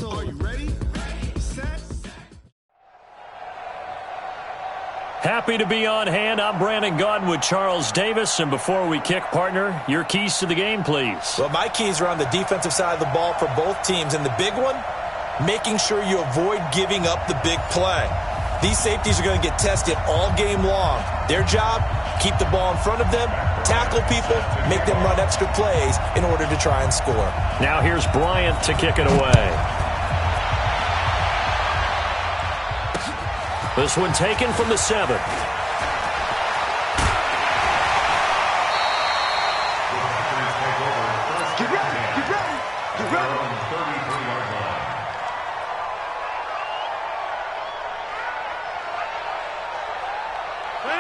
So are you ready? Set. Happy to be on hand. I'm Brandon Gaudin with Charles Davis. And before we kick, partner, your keys to the game, please. Well, my keys are on the defensive side of the ball for both teams. And the big one, making sure you avoid giving up the big play. These safeties are going to get tested all game long. Their job, keep the ball in front of them, tackle people, make them run extra plays in order to try and score. Now here's Bryant to kick it away. This one taken from the 7.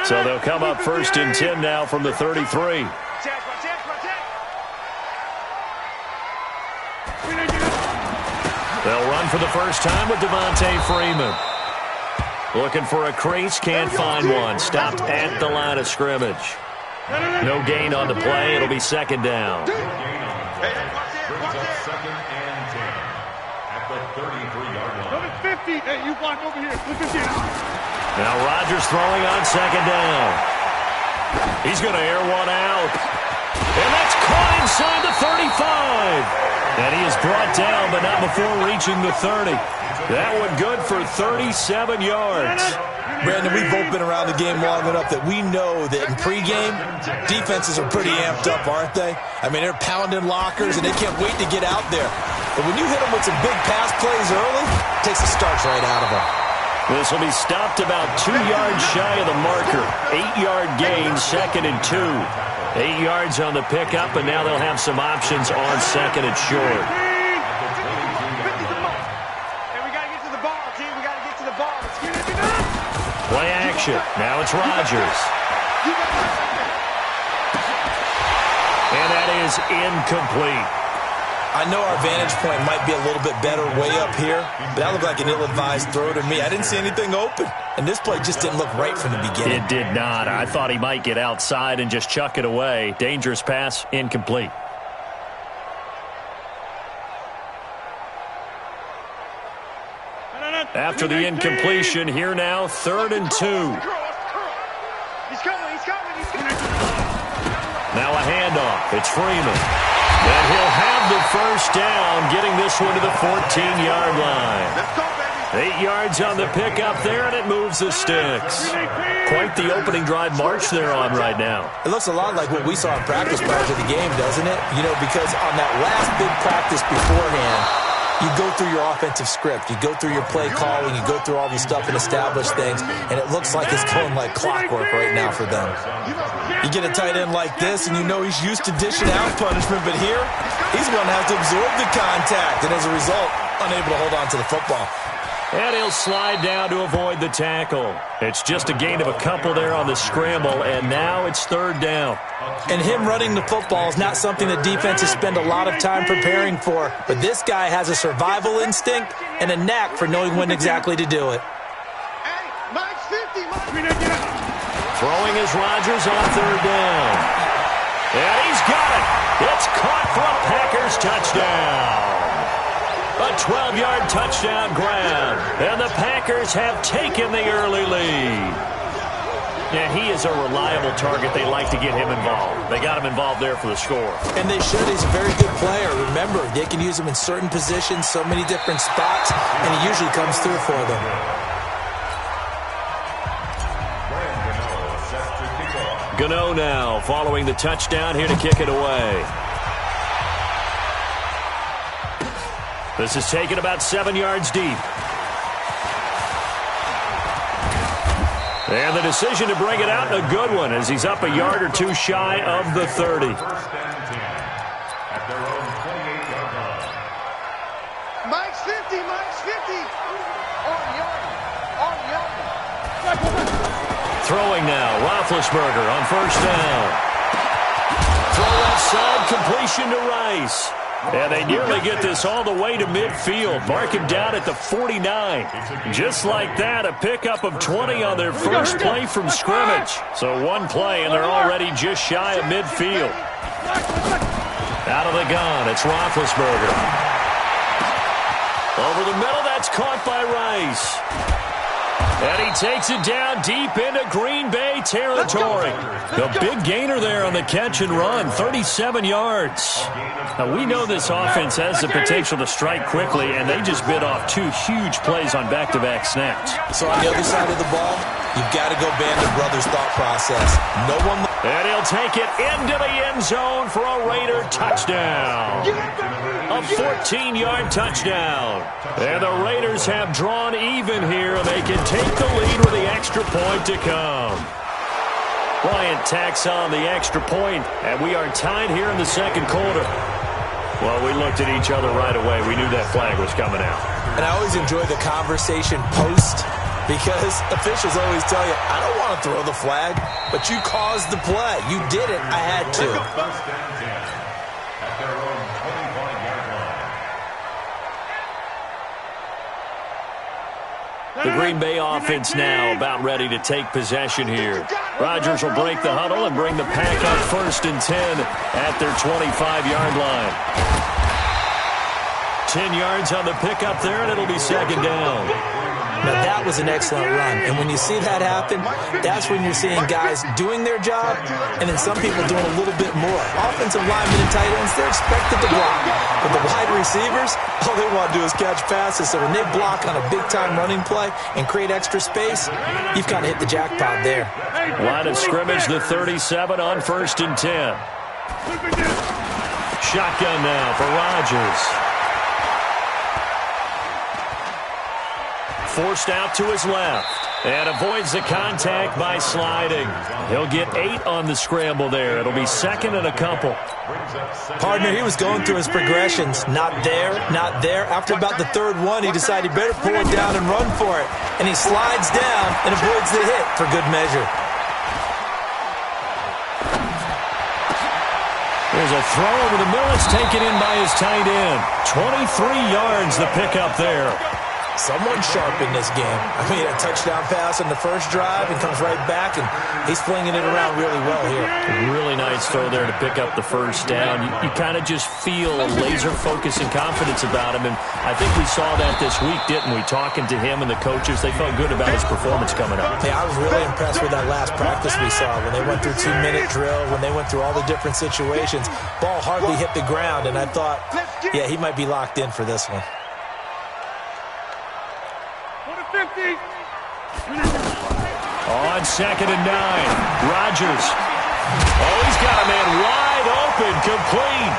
So they'll come up 1st and 10 now from the 33. They'll run for the first time with Devontae Freeman. Looking for a crease, can't find one. Stopped at the line of scrimmage. No gain on the play. It'll be 2nd down. Brings up 2nd and 10 at the 33-yard line. Number 50. Hey, you block over here. Look at this. Now Rodgers throwing on 2nd down. He's going to air one out. And that's caught inside the 35. And he is brought down, but not before reaching the 30. That one good for 37 yards. Brandon, we've both been around the game long enough that we know that in pregame, defenses are pretty amped up, aren't they? I mean, they're pounding lockers, and they can't wait to get out there. But when you hit them with some big pass plays early, it takes the starch right out of them. This will be stopped about 2 yards shy of the marker. 8-yard gain, 2nd and 2. 8 yards on the pickup, and now they'll have some options on 2nd and short. Play action. Now it's Rodgers. And that is incomplete. I know our vantage point might be a little bit better way up here, but that looked like an ill-advised throw to me. I didn't see anything open, and this play just didn't look right from the beginning. It did not. I thought he might get outside and just chuck it away. Dangerous pass, incomplete. After the incompletion, here now, 3rd and 2. He's coming. Now a handoff. It's Freeman. And he'll have the first down, getting this one to the 14-yard line. 8 yards on the pickup there, and it moves the sticks. Quite the opening drive march they're on right now. It looks a lot like what we saw in practice prior to the game, doesn't it? You know, because on that last big practice beforehand, you go through your offensive script. You go through your play calling. You go through all the stuff and establish things. And it looks like it's going like clockwork right now for them. You get a tight end like this, and you know he's used to dishing out punishment. But here, he's going to have to absorb the contact. And as a result, unable to hold on to the football. And he'll slide down to avoid the tackle. It's just a gain of a couple there on the scramble, and now it's 3rd down. And him running the football is not something that defenses spend a lot of time preparing for. But this guy has a survival instinct and a knack for knowing when exactly to do it. Throwing is Rodgers on 3rd down. And he's got it. It's caught for a Packers touchdown. A 12-yard touchdown grab. And the Packers have taken the early lead. Yeah, he is a reliable target. They like to get him involved. They got him involved there for the score. And they should. He's a very good player. Remember, they can use him in certain positions, so many different spots, and he usually comes through for them. Gano now following the touchdown here to kick it away. This is taken about 7 yards deep. And the decision to bring it out, a good one, as he's up a yard or two shy of the 30. Mike's 50. Throwing now, Roethlisberger on 1st down. Throw left side, completion to Rice. And they nearly get this all the way to midfield. Mark him down at the 49. Just like that, a pickup of 20 on their first play from scrimmage. So one play, and they're already just shy of midfield. Out of the gun, it's Roethlisberger. Over the middle, that's caught by Rice. And he takes it down deep into Green Bay territory. A big gainer there on the catch and run, 37 yards. Now, we know this offense has the potential to strike quickly, and they just bit off 2 huge plays on back-to-back snaps. So on the other side of the ball, you've got to go Band of Brothers thought process. No one... And he'll take it into the end zone for a Raider touchdown. A 14-yard touchdown. And the Raiders have drawn even here, and they can take the lead with the extra point to come. Bryant tacks on the extra point, and we are tied here in the second quarter. Well, we looked at each other right away. We knew that flag was coming out. And I always enjoy the conversation post, because officials always tell you, I don't want to throw the flag, but you caused the play. You did it. I had to. First and 10 at their own 25-yard line. The Green Bay offense now about ready to take possession here. Rodgers will break the huddle and bring the pack up first and 10 at their 25-yard line. 10 yards on the pickup there, and it'll be second down. Now, that was an excellent run. And when you see that happen, that's when you're seeing guys doing their job and then some people doing a little bit more. Offensive linemen and tight ends, they're expected to block. But the wide receivers, all they want to do is catch passes. So when they block on a big-time running play and create extra space, you've kind of hit the jackpot there. Line of scrimmage, the 37 on first and 10. Shotgun now for Rodgers. Forced out to his left and avoids the contact by sliding. He'll get 8 on the scramble there. It'll be second and a couple. Partner, he was going through his progressions. Not there, not there. After about the third one, he decided he better pull it down and run for it. And he slides down and avoids the hit for good measure. There's a throw over the middle. It's taken in by his tight end. 23 yards the pickup there. Someone sharp in this game. I mean, a touchdown pass on the first drive and comes right back, and he's flinging it around really well here. Really nice throw there to pick up the first down. You kind of just feel a laser focus and confidence about him, and I think we saw that this week, didn't we? Talking to him and the coaches, they felt good about his performance coming up. Yeah, I was really impressed with that last practice we saw when they went through 2-minute drill, when they went through all the different situations. Ball hardly hit the ground, and I thought, yeah, he might be locked in for this one. 50. On second and 9, Rodgers. Oh, he's got a man wide open, complete.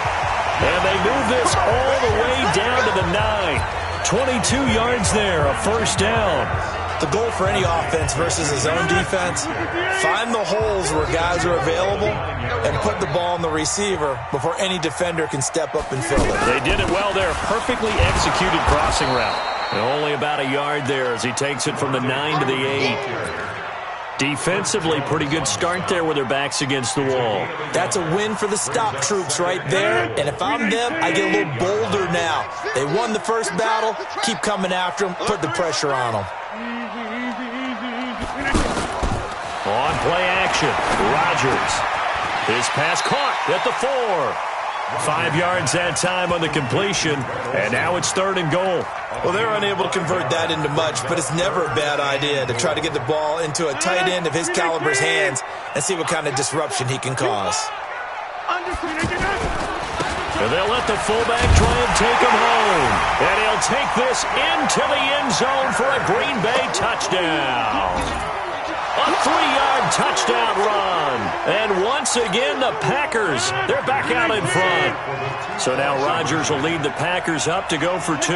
And they move this all the way down to the 9. 22 yards there, a first down. The goal for any offense versus his own defense, find the holes where guys are available and put the ball in the receiver before any defender can step up and fill it. They did it well there. Perfectly executed crossing route. And only about a yard there as he takes it from the 9 to the 8. Defensively, pretty good start there with their backs against the wall. That's a win for the stop troops right there. And if I'm them, I get a little bolder now. They won the first battle. Keep coming after them. Put the pressure on them. On play action, Rodgers. His pass caught at the 4. 5 yards that time on the completion, and now it's third and goal. Well, they're unable to convert that into much, but it's never a bad idea to try to get the ball into a tight end of his caliber's hands and see what kind of disruption he can cause. And they'll let the fullback try and take him home. And he'll take this into the end zone for a Green Bay touchdown. A 3-yard touchdown run. And once again, the Packers, they're back out in front. So now Rodgers will lead the Packers up to go for 2.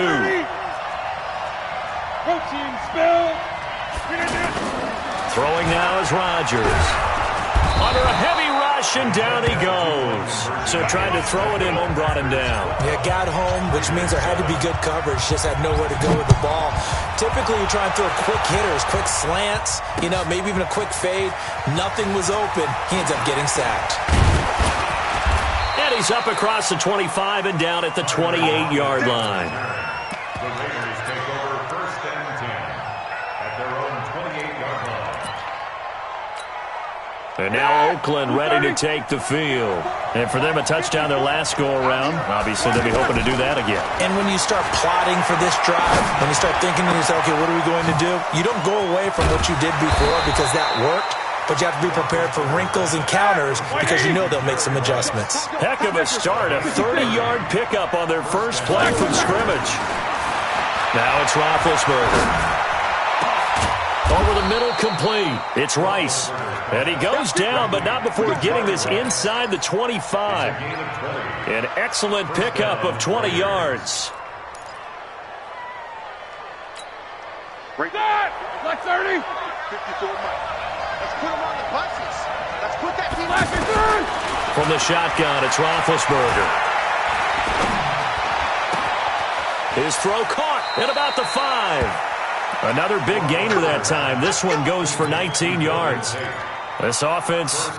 Throwing now is Rodgers. Under a heavy rush, and down he goes. So trying to throw it in, home brought him down. Yeah, got home, which means there had to be good coverage. Just had nowhere to go with the ball. Typically, you try and throw quick hitters, quick slants, maybe even a quick fade. Nothing was open. He ends up getting sacked. And he's up across the 25 and down at the 28-yard line. The Raiders take over first and 10 at their own 28-yard line. And now Oakland ready to take the field. And for them, a touchdown their last go-around. Obviously, they'll be hoping to do that again. And when you start plotting for this drive, when you start thinking to yourself, okay, what are we going to do? You don't go away from what you did before because that worked, but you have to be prepared for wrinkles and counters because you know they'll make some adjustments. Heck of a start, a 30-yard pickup on their first play from scrimmage. Now it's Roethlisberger. Over the middle, complete. It's Rice. And he goes down, but not before getting this inside the 25. An excellent pickup of 20 yards. Break that! Like 30! 54 Mike. Let's put him on the buses. Let's put that team back in third! From the shotgun, it's Roethlisberger. His throw caught at about the 5. Another big gainer that time. This one goes for 19 yards. This offense...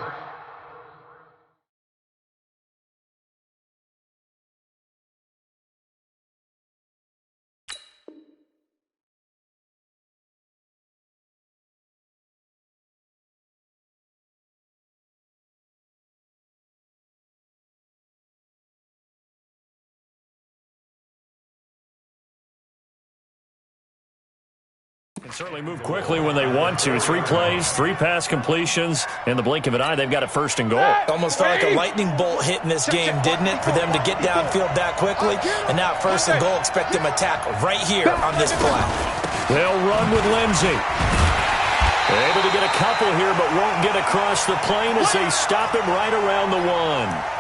can certainly move quickly when they want to. 3 plays, 3 pass completions. In the blink of an eye, they've got it first and goal. Almost felt like a lightning bolt hit in this game, didn't it? For them to get downfield that quickly. And now first and goal, expect them to attack right here on this play. They'll run with Lindsey. Able to get a couple here, but won't get across the plane as they stop him right around the 1.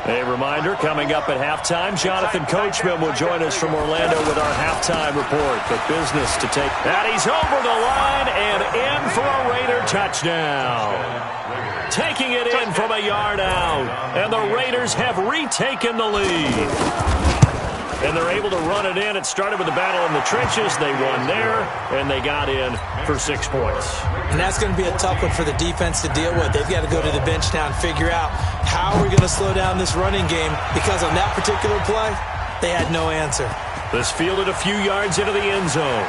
A reminder, coming up at halftime, Jonathan Coachman will join us from Orlando with our halftime report. But business to take. And he's over the line and in for a Raider touchdown. Taking it in from a yard out. And the Raiders have retaken the lead. And they're able to run it in. It started with the battle in the trenches. They won there, and they got in for 6 points. And that's going to be a tough one for the defense to deal with. They've got to go to the bench now and figure out how are we going to slow down this running game, because on that particular play, they had no answer. This fielded a few yards into the end zone.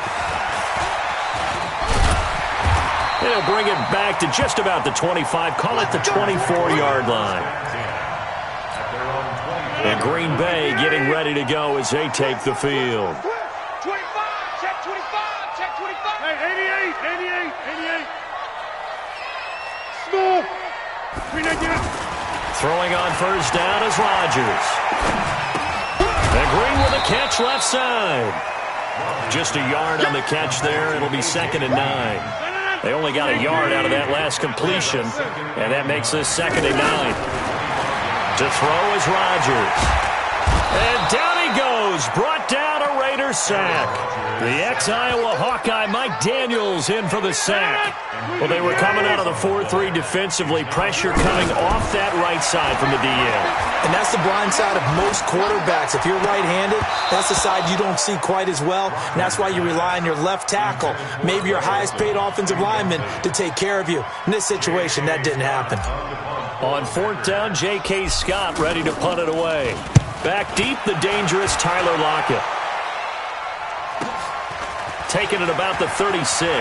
They'll bring it back to just about the 25, call it the 24-yard line. And Green Bay getting ready to go as they take the field. 25, check 25, check 25. Hey, 88. Small. Throwing on first down is Rodgers. And Green with a catch left side. Just a yard on the catch there. It'll be 2nd and 9. They only got a yard out of that last completion, and that makes this 2nd and 9. To throw is Rodgers. And down he goes. Brought down a Raider sack. The ex-Iowa Hawkeye Mike Daniels in for the sack. Well, they were coming out of the 4-3 defensively. Pressure coming off that right side from the DN. And that's the blind side of most quarterbacks. If you're right-handed, that's the side you don't see quite as well. And that's why you rely on your left tackle, maybe your highest-paid offensive lineman, to take care of you. In this situation, that didn't happen. On 4th down, J.K. Scott ready to punt it away. Back deep, the dangerous Tyler Lockett. Taking it about the 36.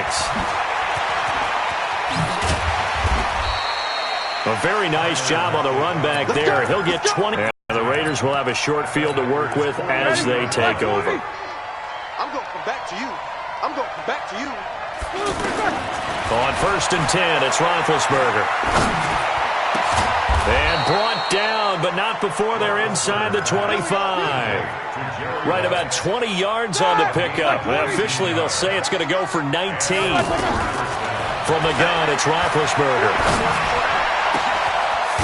A very nice job on the run back there. He'll get 20. And the Raiders will have a short field to work with as they take over. I'm going to come back to you. On 1st and 10, it's Roethlisberger. And brought down, but not before they're inside the 25. Right about 20 yards on the pickup. Well, officially, they'll say it's going to go for 19. From the gun, it's Roethlisberger.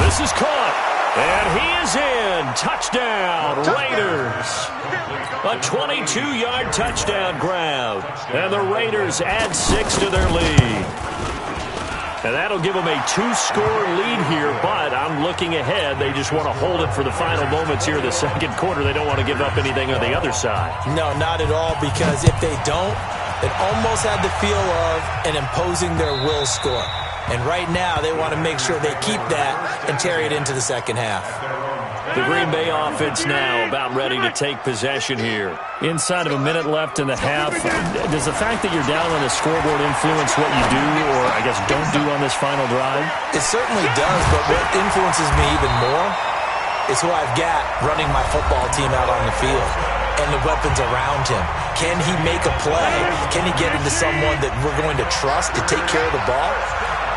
This is caught, and he is in. Touchdown, Raiders. A 22-yard touchdown grab. And the Raiders add 6 to their lead. And that'll give them a 2-score lead here, but I'm looking ahead. They just want to hold it for the final moments here in the 2nd quarter. They don't want to give up anything on the other side. No, not at all, because if they don't, it almost had the feel of an imposing their will score. And right now, they want to make sure they keep that and carry it into the 2nd half. The Green Bay offense now about ready to take possession here. Inside of a minute left in the half, does the fact that you're down on the scoreboard influence what you do, or I guess don't do on this final drive? It certainly does, but what influences me even more is who I've got running my football team out on the field and the weapons around him. Can he make a play? Can he get into someone that we're going to trust to take care of the ball?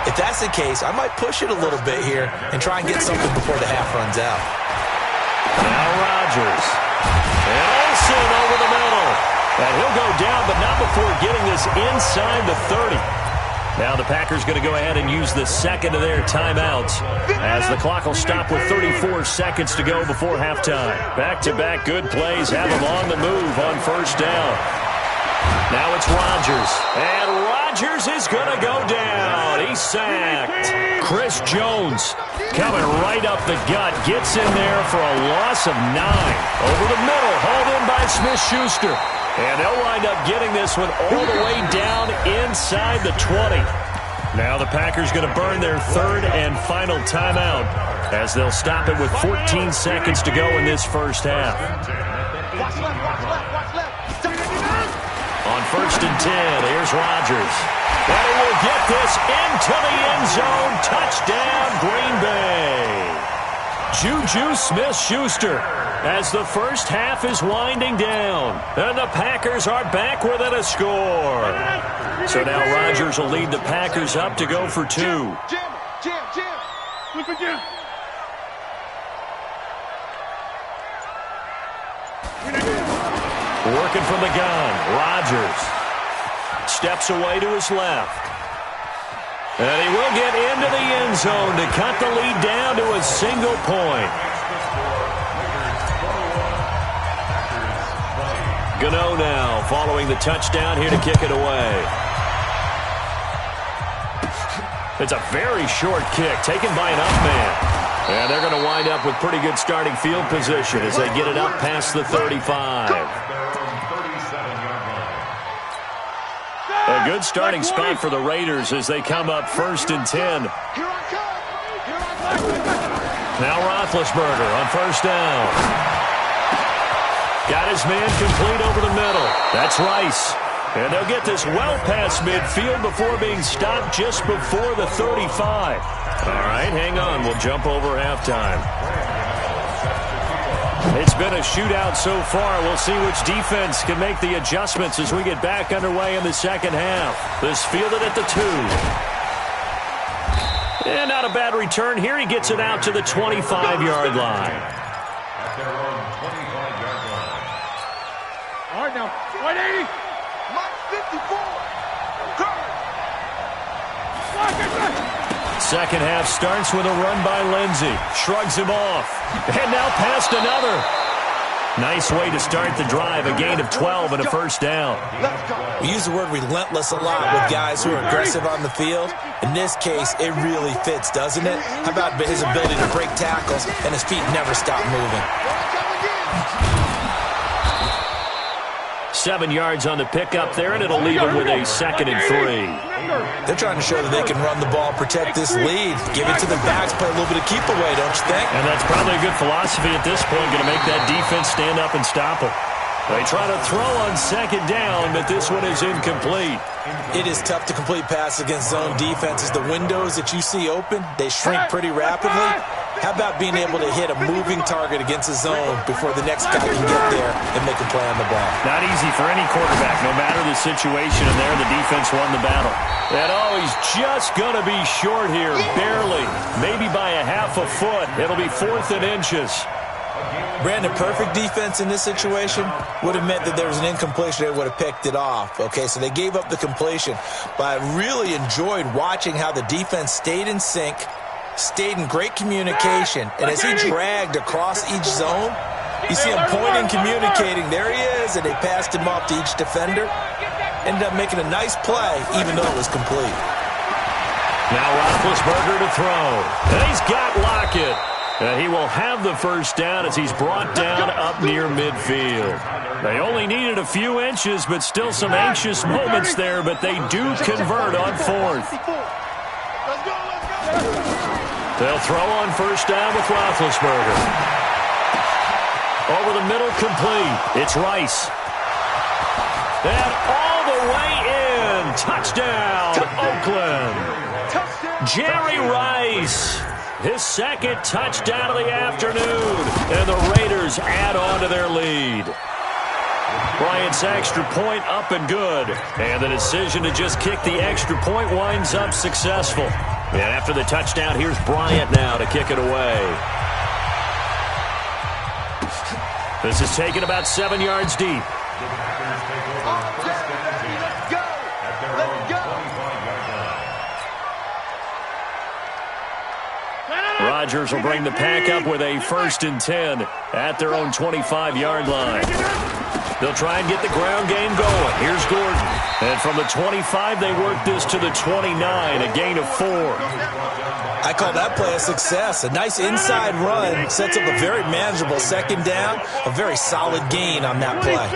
If that's the case, I might push it a little bit here and try and get something before the half runs out. Now Rodgers. And Olsen over the middle. And he'll go down, but not before getting this inside the 30. Now the Packers going to go ahead and use the second of their timeouts as the clock will stop with 34 seconds to go before halftime. Back-to-back good plays have them on the move on first down. Now it's Rodgers. And Rodgers is going to go down. He's sacked. Chris Jones coming right up the gut. Gets in there for a loss of 9. Over the middle. Hauled in by Smith-Schuster. And they'll wind up getting this one all the way down inside the 20. Now the Packers going to burn their third and final timeout as they'll stop it with 14 seconds to go in this first half. Watch left, watch left, watch left. On first and 10, here's Rodgers. And he will get this into the end zone. Touchdown, Green Bay. Juju Smith-Schuster as the first half is winding down. And the Packers are back within a score. So now Rodgers will lead the Packers up to go for 2. Jam, jam. Look at jam. Working from the gun, Rodgers steps away to his left. And he will get into the end zone to cut the lead down to a single point. Gano now following the touchdown here to kick it away. It's a very short kick taken by an up man. And they're going to wind up with pretty good starting field position as they get it up past the 35. A good starting spot for the Raiders as they come up first and 10. Now Roethlisberger on first down. Got his man complete over the middle. That's Rice. And they'll get this well past midfield before being stopped just before the 35. All right, hang on. We'll jump over halftime. It's been a shootout so far. We'll see which defense can make the adjustments as we get back underway in the second half. This fielded at the 2. And not a bad return here. He gets it out to the 25-yard line. At their own 25-yard line. All right, now, 180. Mark 54. Second half starts with a run by Lindsey. Shrugs him off. And now past another. Nice way to start the drive. A gain of 12 and a first down. We use the word relentless a lot with guys who are aggressive on the field. In this case, it really fits, doesn't it? How about his ability to break tackles and his feet never stop moving? 7 yards on the pickup there, and it'll leave him with a second and 3. They're trying to show that they can run the ball, protect this lead, give it to the backs, play a little bit of keep away, don't you think? And that's probably a good philosophy at this point, going to make that defense stand up and stop them. They try to throw on second down, but this one is incomplete. It is tough to complete passes against zone defenses. The windows that you see open, they shrink pretty rapidly. How about being able to hit a moving target against a zone before the next guy can get there and make a play on the ball? Not easy for any quarterback, no matter the situation, and there the defense won the battle. And he's just going to be short here, barely, maybe by a half a foot. It'll be 4th and inches. Brandon, perfect defense in this situation would have meant that there was an incompletion. They would have picked it off. Okay, so they gave up the completion. But I really enjoyed watching how the defense stayed in sync, stayed in great communication. And as he dragged across each zone, you see him pointing, communicating. There he is, and they passed him off to each defender. Ended up making a nice play, even though it was complete. Now Roethlisberger to throw. And he's got Lockett. And he will have the first down as he's brought down up near midfield. They only needed a few inches, but still some anxious moments there, but they do convert on 4th. They'll throw on first down with Roethlisberger. Over the middle, complete. It's Rice. And all the way in. Touchdown, Oakland. Jerry Rice. His second touchdown of the afternoon. And the Raiders add on to their lead. Bryant's extra point up and good. And the decision to just kick the extra point winds up successful. And after the touchdown, here's Bryant now to kick it away. This is taken about 7 yards deep. Rodgers will bring the pack up with a 1st and 10 at their own 25-yard line. They'll try and get the ground game going. Here's Gordon. And from the 25, they work this to the 29, a gain of 4. I call that play a success. A nice inside run sets up a very manageable 2nd down, a very solid gain on that play.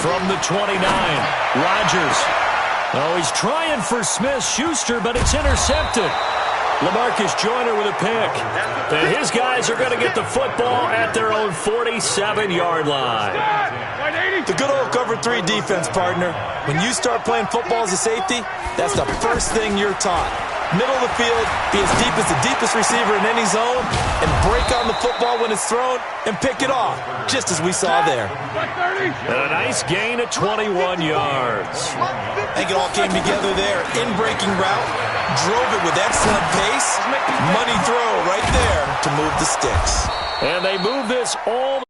From the 29, Rodgers. Oh, he's trying for Smith-Schuster, but it's intercepted. LaMarcus Joyner with a pick. And his guys are going to get the football at their own 47-yard line. The good old cover 3 defense, partner. When you start playing football as a safety, that's the first thing you're taught. Middle of the field, be as deep as the deepest receiver in any zone, and break on the football when it's thrown and pick it off, just as we saw there. And a nice gain at 21 yards. I think it all came together there. In-breaking route, drove it with excellent pace. Money throw right there to move the sticks. And they move this all